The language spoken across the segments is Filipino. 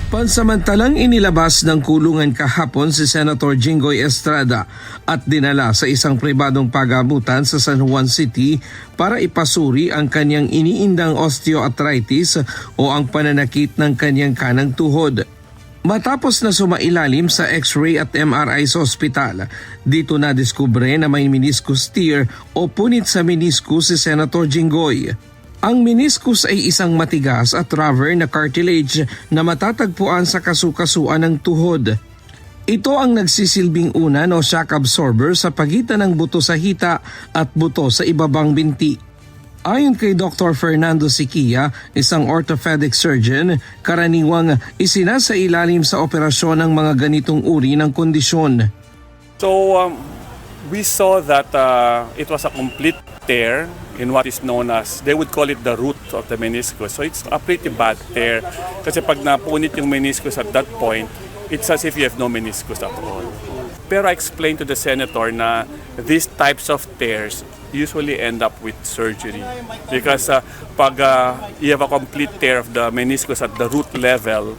Pansamantalang inilabas ng kulungan kahapon si Senator Jinggoy Estrada at dinala sa isang pribadong pagamutan sa San Juan City para ipasuri ang kanyang iniindang osteoarthritis o ang pananakit ng kanyang kanang tuhod. Matapos na sumailalim sa X-ray at MRI sa ospital, dito na diskubre na may meniscus tear o punit sa meniscus si Senator Jinggoy. Ang meniscus ay isang matigas at rubber na cartilage na matatagpuan sa kasukasuan ng tuhod. Ito ang nagsisilbing unan o shock absorber sa pagitan ng buto sa hita at buto sa ibabang binti. Ayon kay Dr. Fernando Siquia, isang orthopedic surgeon, karaniwang isinasailalim sa operasyon ng mga ganitong uri ng kondisyon. So we saw that it was a complete tear in what is known as, they would call it the root of the meniscus. So it's a pretty bad tear kasi pag napunit yung meniscus at that point, it's as if you have no meniscus at all. Pero I explained to the senator na these types of tears usually end up with surgery because pag you have a complete tear of the meniscus at the root level,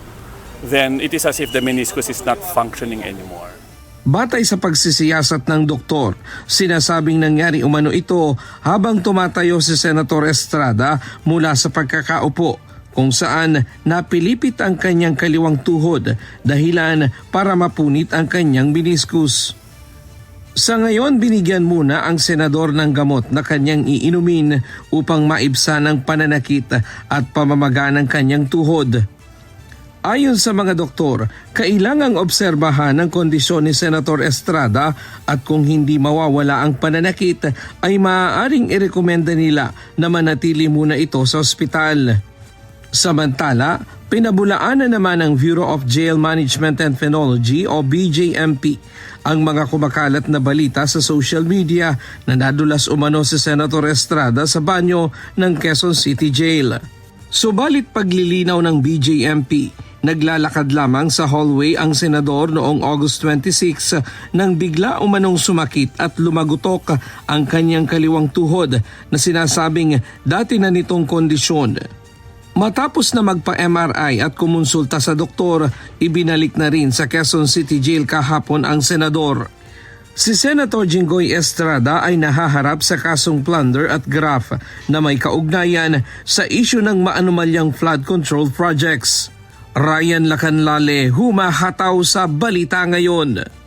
then it is as if the meniscus is not functioning anymore. Batay sa pagsisiyasat ng doktor, sinasabing nangyari umano ito habang tumatayo si Senator Estrada mula sa pagkakaupo, kung saan napilipit ang kanyang kaliwang tuhod dahilan para mapunit ang kanyang meniscus. Sa ngayon, binigyan muna ang senador ng gamot na kanyang iinumin upang maibsan ang pananakit at pamamaga ng kanyang tuhod. Ayon sa mga doktor, kailangang obserbahan ang kondisyon ni Senator Estrada at kung hindi mawawala ang pananakit ay maaaring irekomenda nila na manatili muna ito sa ospital. Samantala, pinabulaan na naman ng Bureau of Jail Management and Penology o BJMP ang mga kumakalat na balita sa social media na nadulas umano si Senator Estrada sa banyo ng Quezon City Jail. Subalit paglilinaw ng BJMP, naglalakad lamang sa hallway ang senador noong August 26 nang bigla umanong sumakit at lumagutok ang kanyang kaliwang tuhod na sinasabing dati na nitong kondisyon. Matapos na magpa-MRI at kumonsulta sa doktor, ibinalik na rin sa Quezon City Jail kahapon ang senador. Si Senator Jinggoy Estrada ay nahaharap sa kasong plunder at graft na may kaugnayan sa isyu ng maanumalyang flood control projects. Ryan Lacanlale, humahataw sa Balita Ngayon.